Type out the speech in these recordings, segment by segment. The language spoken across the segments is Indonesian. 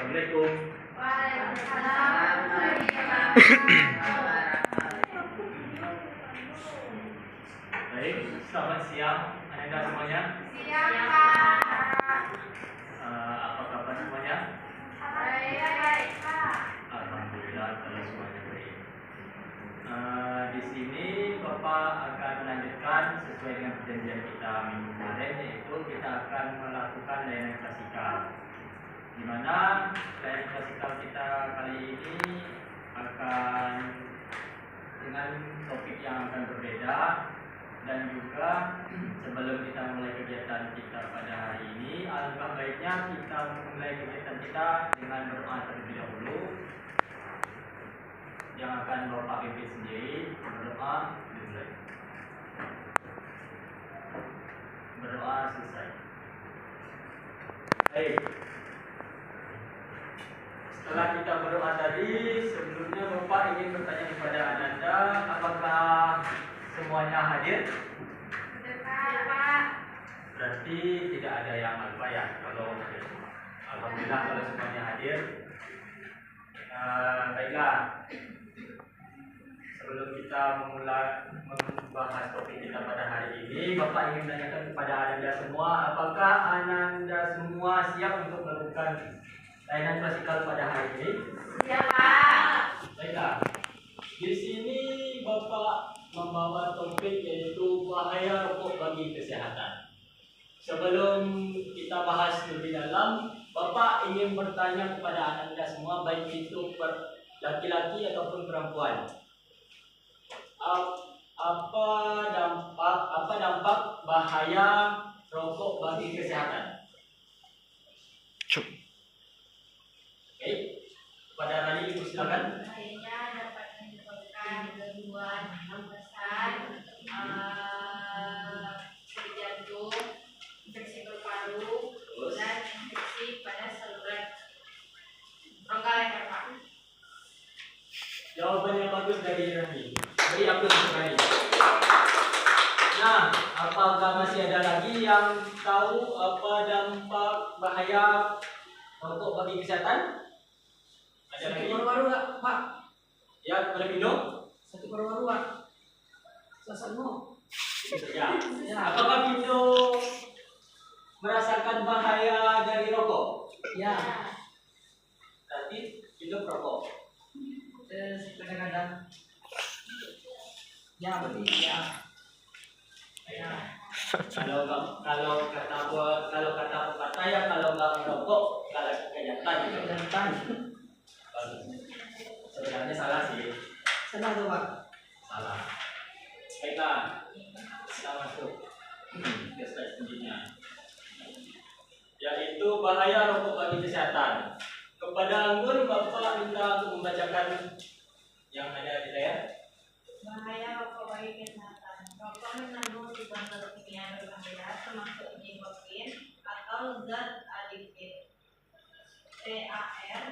Assalamualaikum. Waalaikumsalam warahmatullahi wabarakatuh. Baik, selamat siang Anda semuanya. Siang, Pak. Apa kabar semuanya? Baik, Pak. Alhamdulillah kalau semuanya baik. Di sini Bapak akan melanjutkan sesuai dengan perjanjian kita minggu kemarin, yaitu kita akan melakukan layanan klasikal. Di mana layanan klasikal kita kali ini akan dengan topik yang akan berbeda, dan juga sebelum kita mulai kegiatan kita pada hari ini, alangkah baiknya kita mulai kegiatan kita dengan berdoa terlebih dahulu yang akan Bapak pimpin sendiri. Berdoa dimulai. Berdoa selesai. Baik. Setelah kita berdoa tadi, sebelumnya Bapak ingin bertanya kepada Ananda, apakah semuanya hadir? Sudah, Pak. Berarti tidak ada yang alfa ya kalau hadir. Alhamdulillah kalau semuanya hadir. Baiklah. Sebelum kita memulai membahas topik kita pada hari ini, Bapak ingin menanyakan kepada Ananda semua, apakah Ananda semua siap untuk melakukan layanan klasikal pada hari ini? Siap, Pak. Baiklah. Di sini Bapak membawa topik yaitu bahaya rokok bagi kesehatan. Sebelum kita bahas lebih dalam, Bapak ingin bertanya kepada Anda semua, baik itu laki-laki ataupun perempuan. Apa dampak bahaya rokok bagi kesehatan? Oke, pada Rani Ibu silakan. Bahayanya dapat menyebabkan gangguan pernapasan, nyeri jantung, infeksi paru-paru, dan infeksi pada saluran rongga leher, Pak. Jawabannya bagus dari Rani. Beri aplaus untuk Rani. Nah, apakah masih ada lagi yang tahu apa dampak bahaya rokok bagi kesehatan? Ada lagi? Baru-baru Pak. Ya, boleh minum? Satu baru-baru Pak. Sasano. Ya. Apakah Pindo merasakan bahaya dari rokok? Ya. Berarti Pindo perokok. Kadang-kadang. Ya, berarti ya. Ya. Kalau kata pepatah ya, kalau nggak merokok kalau kegiatan gitu. Kegiatan. Sebenarnya salah sih. Salah tuh Pak. Salah. Baiklah. Kita masuk ke slide selanjutnya. Yaitu bahaya rokok bagi kesehatan. Kepada Anggun, Bapak minta untuk membacakan yang ada di layar. Bahaya rokok bagi kesehatan. Rokok mengandung ribuan zat kimia berbahaya termasuk nikotin atau zat adiktif. TAR,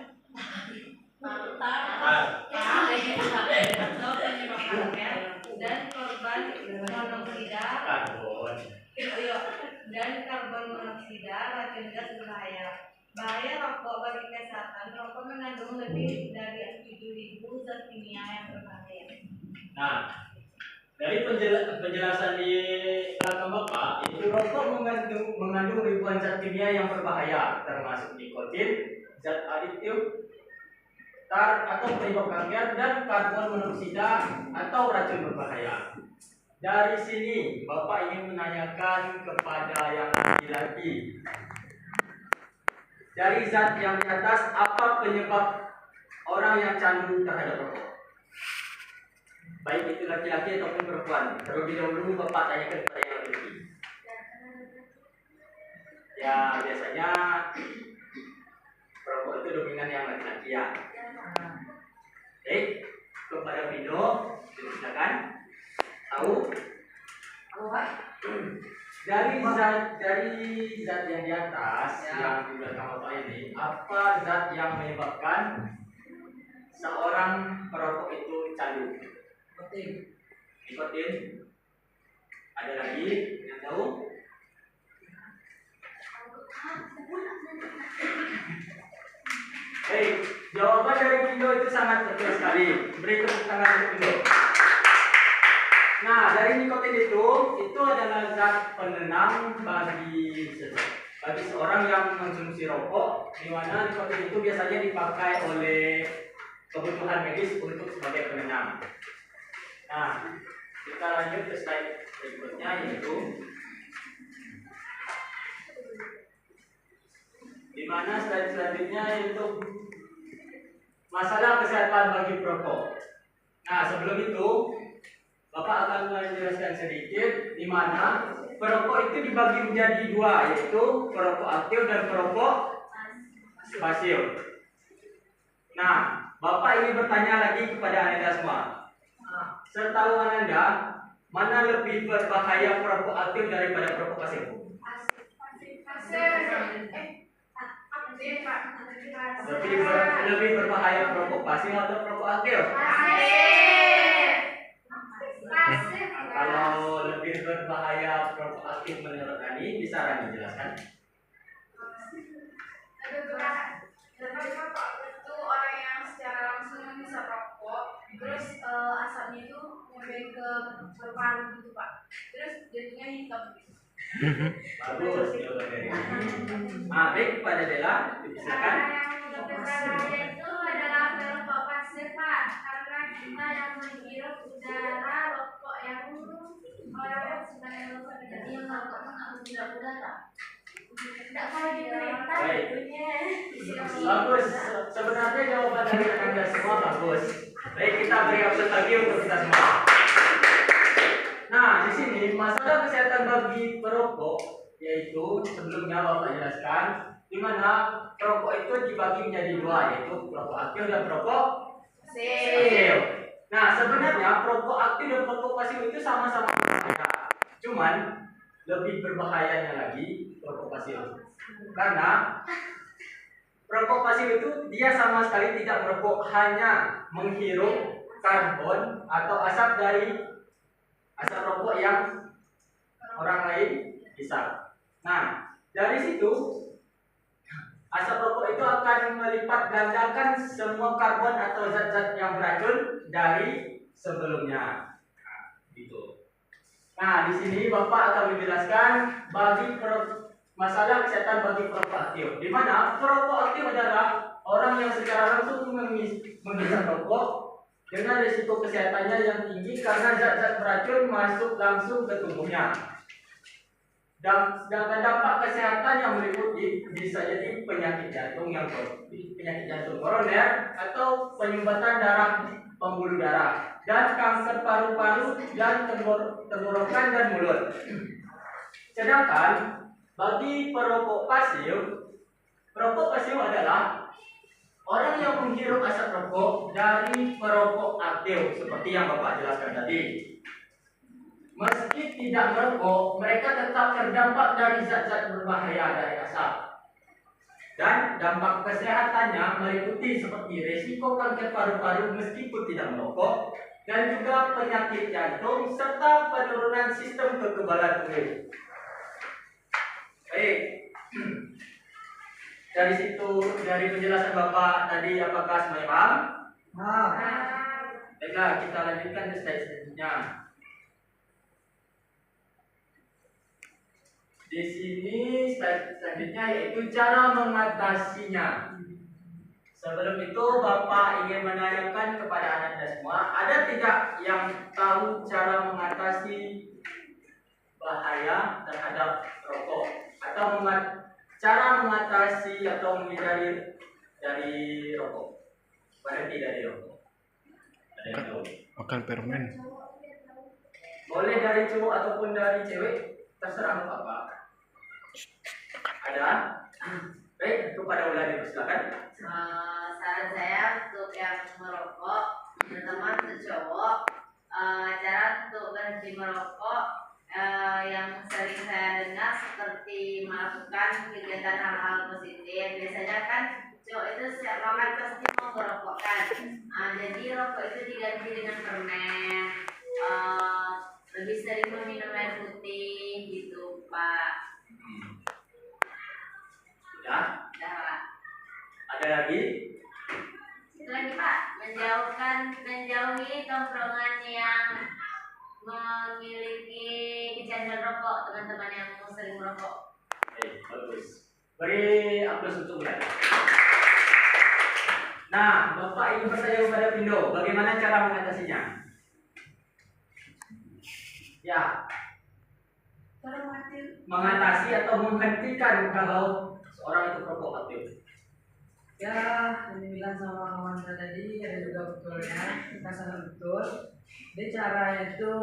atau penyebab kanker, dan karbon monoksida racun gas berbahaya. Bahaya rokok bagi kesehatan. Rokok mengandung lebih dari 7.000 zat kimia yang berbahaya. Nah, dari penjelasan di belakang Bapak, itu rokok mengandung ribuan zat kimia yang berbahaya, termasuk nikotin, zat adiktif, tar atau penyebab kanker, dan karbon monoksida atau racun berbahaya. Dari sini, Bapak ingin menanyakan kepada yang laki-laki. Dari zat yang di atas, apa penyebab orang yang candu terhadap rokok? Baik itu laki-laki ataupun perempuan. Terlebih dahulu Bapak tanyakan kepada yang laki-laki. Ya, biasanya perokok itu dominan yang laki-laki ya. Baik, kepada Vino, silakan. Tahu? Tahu Pak? Dari zat yang di atas, yang di belakang Bapak ini, apa zat yang menyebabkan seorang perokok itu candu? Nikotin. Ada lagi yang tahu? Baik, jawaban dari Pindo itu sangat betul sekali. Beri tepuk tangan untuk Pindo. Nah, dari nikotin itu adalah zat penenang bagi seorang yang mengkonsumsi rokok, di mana nikotin itu biasanya dipakai oleh kebutuhan medis untuk sebagai penenang. Nah, kita lanjut ke slide berikutnya, yaitu di mana slide selanjutnya yaitu masalah kesehatan bagi perokok. Nah, sebelum itu Bapak akan menjelaskan sedikit di mana perokok itu dibagi menjadi dua, yaitu perokok aktif dan perokok pasif. Nah, Bapak ingin bertanya lagi kepada Anda semua. Setahu Anda, mana lebih berbahaya perokok aktif daripada perokok pasif? Lebih berbahaya perokok pasif atau perokok aktif? Kalau lebih berbahaya perokok aktif menurut Ani, bisa Rani jelaskan? Itu orang yang secara langsung bisa rokok, terus asapnya itu nyampe ke paru gitu Pak, terus jadinya hitam. Bagus jawaban dari Ani. Baik, pada Dela, silakan. Yang lebih berbahaya itu adalah perokok pasif Pak, karena kita yang menghirup udara rokok yang orang sedang merokok, jadi yang merokok tidak udara. Tidak kayak di kereta bunyinya. Bagus. Sebenarnya jawaban dari Anda semua bagus. Baik, kita beri aplaus lagi untuk kita semua. Nah, di sini masalah kesehatan bagi perokok, yaitu sebelumnya Bapak jelaskan, di mana perokok itu dibagi menjadi dua, yaitu perokok aktif dan perokok pasif. Nah, sebenarnya perokok aktif dan perokok pasif itu sama-sama berbahaya. Cuman lebih berbahayanya lagi perokok pasif. Karena perokok pasif itu dia sama sekali tidak merokok, hanya menghirup karbon atau asap dari asap rokok yang orang lain hisap. Nah, dari situ asap rokok itu akan melipat gandakan semua karbon atau zat-zat yang beracun dari sebelumnya. Nah, gitu. Nah, di sini Bapak akan menjelaskan masalah kesehatan bagi perokok aktif. Di mana perokok aktif adalah orang yang secara langsung menghisap rokok dengan risiko kesehatannya yang tinggi karena zat-zat beracun masuk langsung ke tubuhnya. Dan sedangkan dampak kesehatan yang meliputi bisa jadi penyakit jantung koroner atau penyumbatan darah pembuluh darah dan kanker paru-paru dan tenggorokan dan mulut. Sedangkan bagi perokok pasif adalah orang yang menghirup asap rokok dari perokok aktif seperti yang Bapak jelaskan tadi. Meski tidak merokok, mereka tetap terdampak dari zat-zat berbahaya dari asap. Dan dampak kesehatannya meliputi seperti risiko kanker paru-paru meskipun tidak merokok, dan juga penyakit jantung serta penurunan sistem kekebalan tubuh. Baik. Dari penjelasan Bapak tadi, apakah semuanya paham? Baiklah, kita lanjutkan ke slide selanjutnya. Di sini slide selanjutnya yaitu cara mengatasinya. Sebelum itu Bapak ingin menanyakan kepada Anda semua, ada tidak yang tahu cara mengatasi bahaya terhadap rokok atau cara mengatasi atau menghindari dari rokok, berhenti dari rokok? Ada yang tahu? Makan permen. Boleh dari cowok ataupun dari cewek, terserah Bapak. Ada? Baik, kepada Ulani silakan. Saran saya untuk yang merokok, terutama untuk cowok, cara untuk berhenti merokok yang sering saya dengar seperti melakukan kegiatan hal-hal positif. Biasanya kan cowok itu setiap makan pasti mau merokok kan. Jadi rokok itu diganti dengan permen, lebih sering meminum air putih gitu Pak. Ya. Dah lah. Ada lagi? Satu lagi Pak, menjauhi tongkrongan yang memiliki kecanduan rokok, teman-teman yang sering merokok. Bagus. Beri aplaus untuk mereka. Nah, Bapak ingin bertanya kepada Pindo, bagaimana cara mengatasinya? Ya, mengatasi atau menghentikan kalau seorang itu perokok aktif. Ya, yang dibilang sama kawan saya tadi ada juga betulnya, kita sangat betul. Jadi caranya itu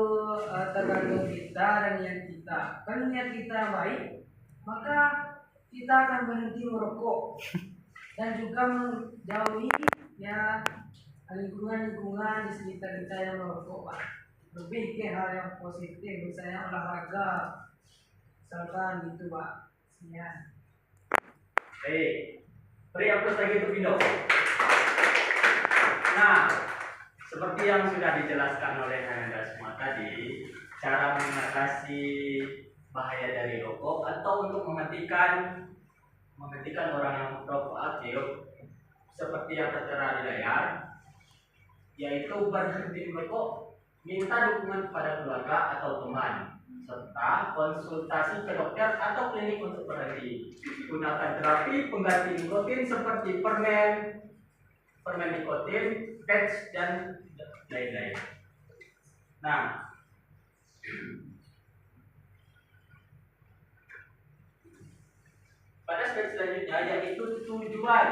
tergantung kita dan niat kita. Kalau niat kita baik, maka kita akan berhenti merokok dan juga menjauhi ya lingkungan-lingkungan di sekitar kita yang merokok, Pak. Lebih ke hal yang positif, misalnya olahraga, misalkan gitu, Pak. Ya. Baik. Beri aplaus lagi untuk Pindo. Nah, seperti yang sudah dijelaskan oleh Anda semua tadi, cara mengatasi bahaya dari rokok atau untuk menghentikan orang yang merokok aktif seperti yang tertera di layar, yaitu berhenti merokok, minta dukungan kepada keluarga atau teman, serta konsultasi ke dokter atau klinik untuk berhenti. Gunakan terapi pengganti nikotin seperti permen nikotin, patch, dan lain-lain. Nah, pada slide selanjutnya yaitu tujuan.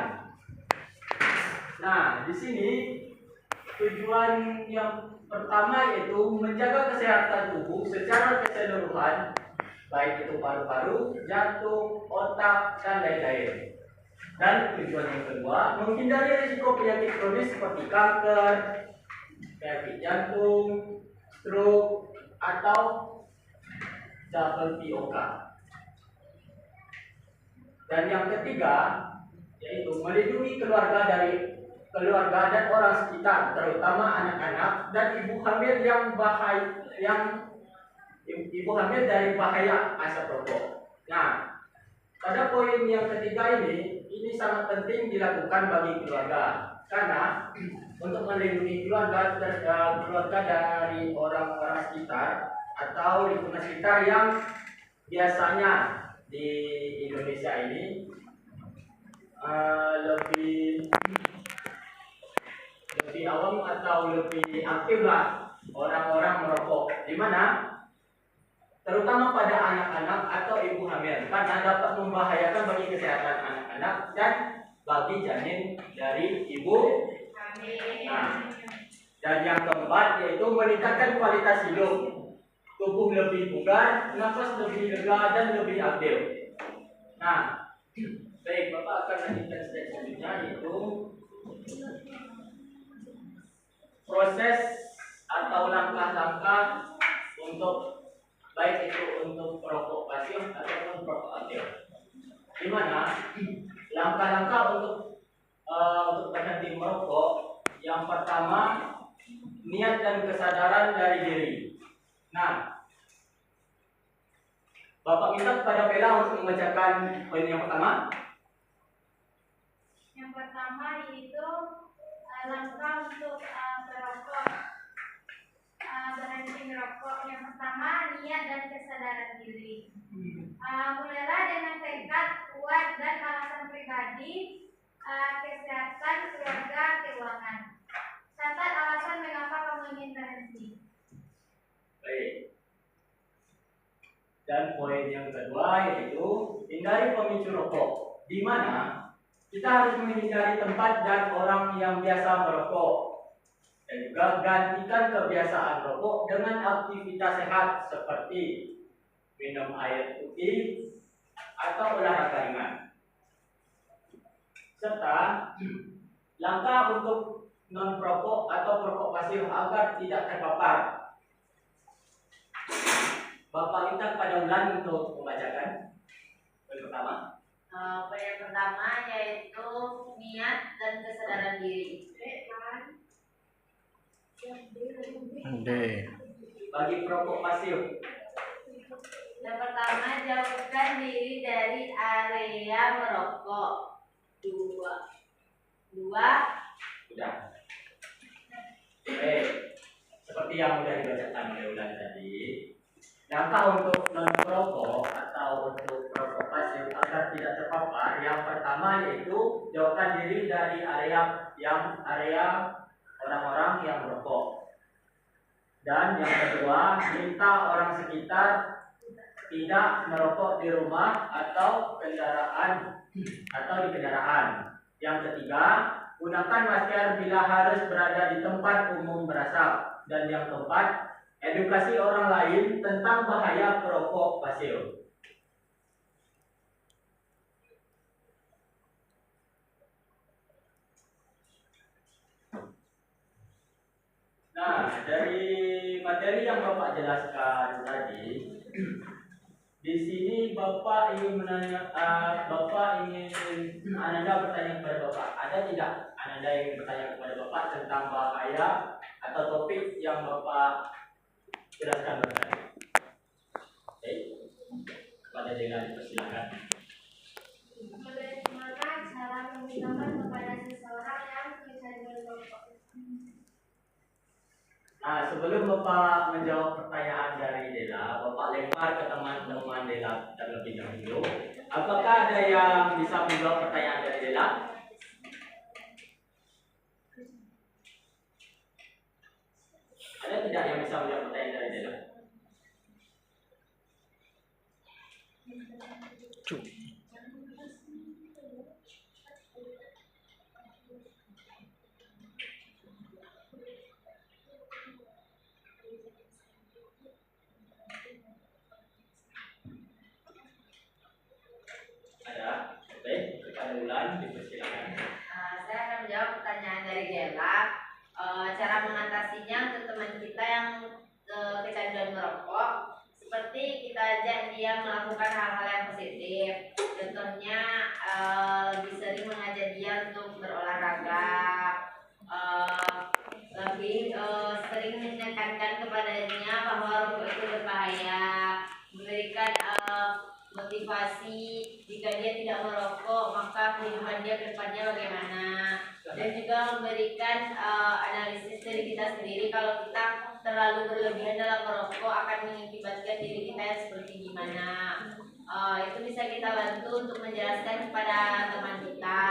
Nah, di sini tujuan yang pertama yaitu menjaga kesehatan tubuh secara keseluruhan, baik itu paru-paru, jantung, otak, dan lain-lain. Dan tujuan yang kedua, menghindari risiko penyakit kronis seperti kanker, penyakit jantung, stroke, atau double POK. Dan yang ketiga, yaitu melindungi keluarga dan orang sekitar, terutama anak-anak dan ibu hamil ibu hamil dari bahaya asap rokok. Nah, pada poin yang ketiga ini sangat penting dilakukan bagi keluarga, karena untuk melindungi keluarga dari orang-orang sekitar atau lingkungan sekitar yang biasanya di Indonesia ini lebih awam atau lebih aktif lah orang-orang merokok, di mana terutama pada anak-anak atau ibu hamil, karena dapat membahayakan bagi kesehatan anak-anak dan bagi janin dari ibu. Nah, dan yang keempat yaitu meningkatkan kualitas hidup, tubuh lebih bugar, nafas lebih lega dan lebih aktif. Nah, baik, Bapak akan lanjutkan slide selanjutnya, yaitu proses atau langkah-langkah untuk baik itu untuk perokok pasif ataupun perokok aktif, di mana langkah-langkah untuk berhenti merokok, yang pertama niat dan kesadaran dari diri. Nah, Bapak minta kepada Bella untuk membacakan poin yang pertama. Yang pertama yaitu langkah untuk perokok berhenti merokok. Yang pertama niat dan kesadaran diri. Mulailah dengan tekad kuat dan alasan pribadi, kesehatan, keluarga, keuangan. Catat alasan mengapa kamu ingin berhenti. Baik. Dan poin yang kedua yaitu hindari pemicu rokok, di mana kita harus menghindari tempat dan orang yang biasa merokok, dan juga gantikan kebiasaan rokok dengan aktivitas sehat seperti minum air putih atau olahraga ringan, serta langkah untuk non perokok atau perokok pasif agar tidak terpapar. Bapak minta kepada Ulan untuk membacakan poin pertama. Poin yang pertama yaitu niat dan kesadaran diri. Bagi perokok pasif, Yang pertama, jauhkan diri dari area merokok. 2. 2. Sudah. Baik. Seperti yang sudah dibacakan oleh Ulan tadi, langkah untuk non perokok atau untuk perokok pasif agar tidak terpapar, yang pertama yaitu jauhkan diri dari area orang-orang yang merokok. Dan yang kedua, minta orang sekitar tidak merokok di rumah atau di kendaraan. Yang ketiga, gunakan masker bila harus berada di tempat umum berasap. Dan yang keempat, edukasi orang lain tentang bahaya perokok pasif. Nah, dari materi yang Bapak jelaskan tadi, di sini Bapak ingin Ananda bertanya kepada Bapak, ada tidak Ananda yang bertanya kepada Bapak tentang bahaya atau topik yang Bapak jelaskan tadi? Oke, kepada Dela dipersilakan. Bagaimana cara memberitahukan kepada seseorang yang kecanduan merokok? Nah, sebelum Bapak menjawab pertanyaan dari Dela, Bapak lempar ke teman-teman Dela terlebih dahulu. Apakah ada yang bisa menjawab pertanyaan dari Dela? Ada tidak yang bisa menjawab pertanyaan dari Dela? Ada? Oke, kepada Ulan dipersilakan. Saya akan menjawab pertanyaan dari Dela. Cara mengatasinya untuk teman kita yang kecanduan merokok, seperti kita ajak dia melakukan hal-hal yang positif. Contohnya lebih sering mengajak dia untuk berolahraga, lebih sering menekankan kepadanya bahwa rokok itu berbahaya, memberikan motivasi jika dia tidak merokok maka kehidupan dia ke depannya bagaimana, dan juga memberikan analisis dari kita sendiri kalau kita terlalu berlebihan dalam merokok akan mengakibatkan diri kita yang seperti gimana. Itu bisa kita bantu untuk menjelaskan kepada teman kita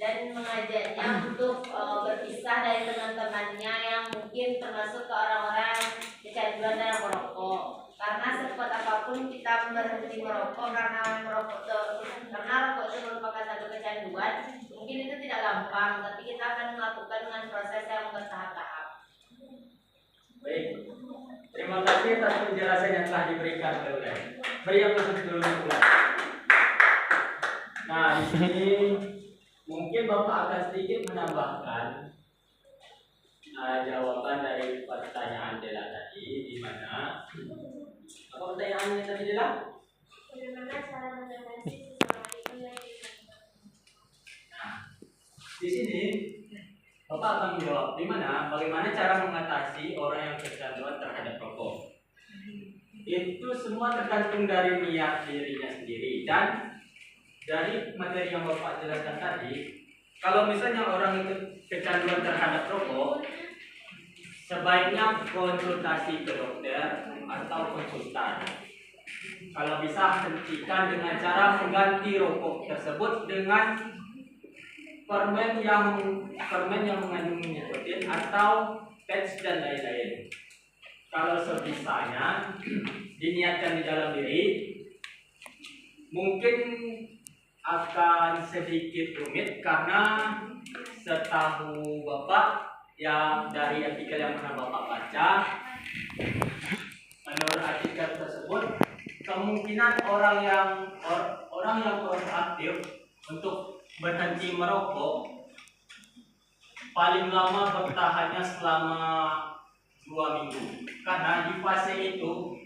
dan mengajaknya untuk berpisah dari teman-temannya yang mungkin termasuk ke orang-orang kecanduan dalam merokok. Karena sekuat apapun kita berhenti merokok karena rokok itu merupakan satu kecanduan, mungkin itu tidak gampang, tapi kita akan melakukan dengan proses yang bertahap-tahap. Baik, terima kasih atas penjelasan yang telah diberikan oleh Ulan. Beri aplaus dulu Ulan. Nah, di sini mungkin Bapak akan sedikit menambahkan jawaban dari pertanyaan Dela tadi, di mana apa pertanyaannya tadi Dela? Bagaimana cara mengatasi seseorang itu yang kecanduan? Nah, di sini Bapak akan menjawab bagaimana cara mengatasi orang yang kecanduan terhadap rokok. Itu semua tergantung dari niat dirinya sendiri, dan dari materi yang Bapak jelaskan tadi, kalau misalnya orang itu kecanduan terhadap rokok, sebaiknya konsultasi ke dokter atau konsultan. Kalau bisa, hentikan dengan cara mengganti rokok tersebut dengan permen yang mengandung nikotin atau patch dan lain-lain. Kalau sebisanya diniatkan di dalam diri, mungkin akan sedikit rumit karena setahu Bapak yang dari artikel yang pernah Bapak baca, menurut artikel tersebut kemungkinan orang yang proaktif untuk berhenti merokok paling lama bertahannya selama 2 minggu, karena di fase itu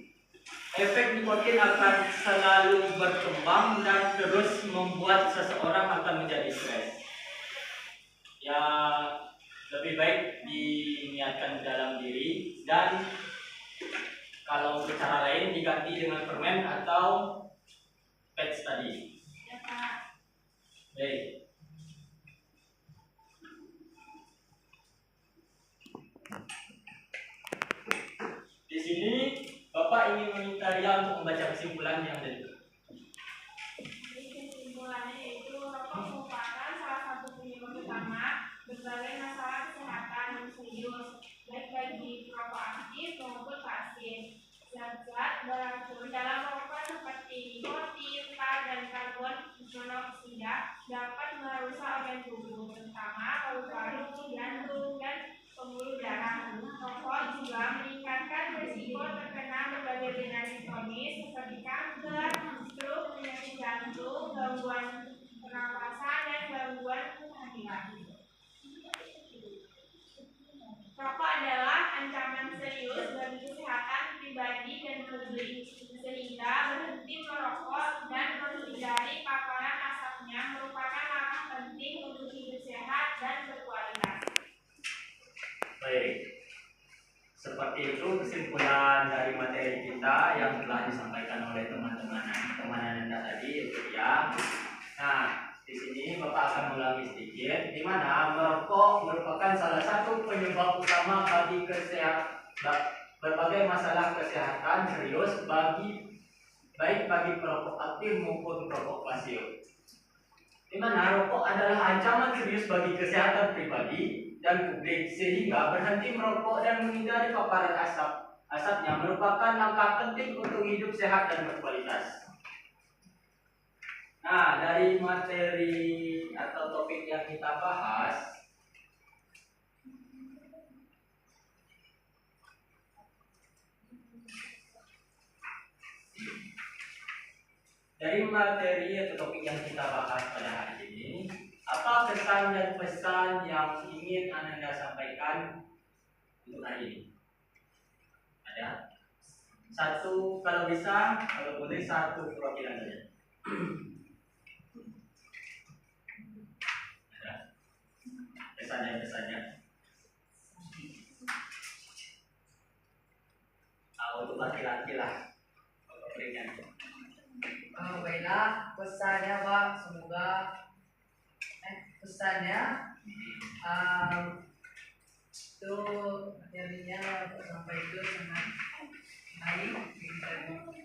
efek nikotin akan selalu berkembang dan terus membuat seseorang akan menjadi stres. Ya, lebih baik diniatkan dalam diri, dan kalau cara lain diganti dengan permen atau patch tadi. Ya, Pak. Baik. ingin meminta dia untuk membaca kesimpulan yang dari Kesimpulannya yaitu rokok merupakan salah satu penyebab utama berbagai masalah kesehatan yang serius, baik bagi perokok aktif maupun pasif. Zat-zat beracun dalam rokok seperti nikotin, tar, dan karbon monoksida dapat merusak organ tubuh, terutama paru-paru, jantung, dan pembuluh darah. Rokok juga meningkatkan risiko terkena berbagai penyakit kronis seperti kanker, stroke, penyakit jantung, gangguan pernapasan, dan gangguan kehamilan. Rokok adalah ancaman serius bagi kesehatan pribadi dan publik, sehingga berhenti merokok dan menghindari paparan asapnya merupakan langkah penting untuk hidup sehat dan berkualitas. baik. Seperti itu kesimpulan dari materi kita yang telah disampaikan oleh teman-teman Anda tadi, itu ya. Nah, di sini Bapak akan mengulangi sedikit, di mana merokok merupakan salah satu penyebab utama bagi berbagai masalah kesehatan serius baik bagi perokok aktif maupun perokok pasif. Di mana rokok adalah ancaman serius bagi kesehatan pribadi dan publik, sehingga berhenti merokok dan menghindari paparan asapnya merupakan langkah penting untuk hidup sehat dan berkualitas. Nah, dari materi atau topik yang kita bahas, pada hari ini, apa kesan dan pesan yang ingin Anda sampaikan untuk hari ini? Ada? Satu, kalau bisa, kalau boleh satu perwakilan saja. Pesannya. Untuk laki-laki lah. Baiklah, pesannya Pak, semoga pesannya itu materinya sampai itu sangat baik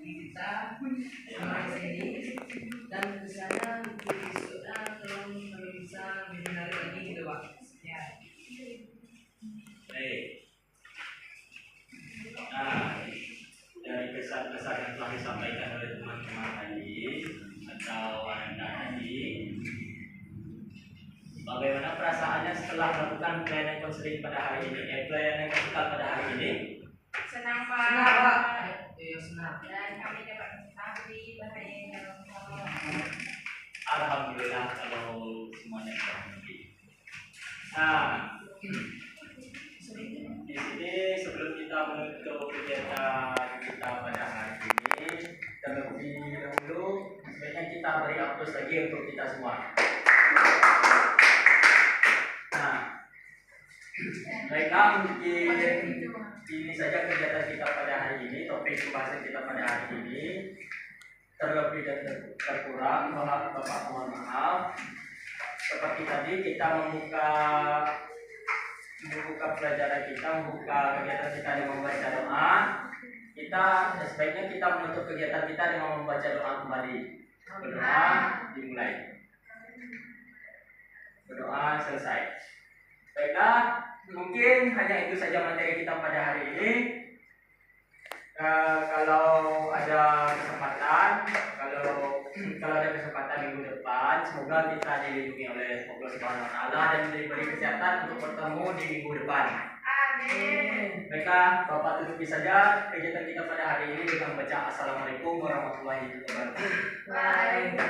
di kita sampai sini, dan pesannya untuk besoknya tolong kalau bisa lebih menarik lagi gitu Pak ya. Baik. Nah, dari pesan-pesan yang telah disampaikan oleh teman-teman tadi atau Anda tadi, bagaimana perasaannya setelah melakukan pelayanan konseling pada hari ini? Pelayanan konseling pada hari ini? Senang Senang Pak. Senang. Dan kami dapat mengetahui bahaya yang Alhamdulillah kalau semuanya sudah mengerti. Nah, di sini sebelum kita menutup kegiatan kita pada hari ini, terlebih dahulu sebaiknya kita beri aplaus lagi untuk kita semua. Nah, baiklah, mungkin ini saja kegiatan kita pada hari ini, topik pembahasan kita pada hari ini. Terlebih dan terkurang, mohon maaf. Seperti tadi kita membuka pelajaran kita, membuka kegiatan kita dengan membaca doa. Sebaiknya kita menutup kegiatan kita dengan membaca doa kembali. Berdoa dimulai. Berdoa selesai. Baiklah, mungkin hanya itu saja materi kita pada hari ini. Kalau ada kesempatan minggu depan, semoga kita dilindungi oleh Allah Subhanahu wa Ta'ala dan diberi kesehatan untuk bertemu di minggu depan. Amin. Baiklah, Bapak tutupi saja kegiatan kita pada hari ini dengan membaca Assalamualaikum warahmatullahi wabarakatuh. Waalaikumsalam.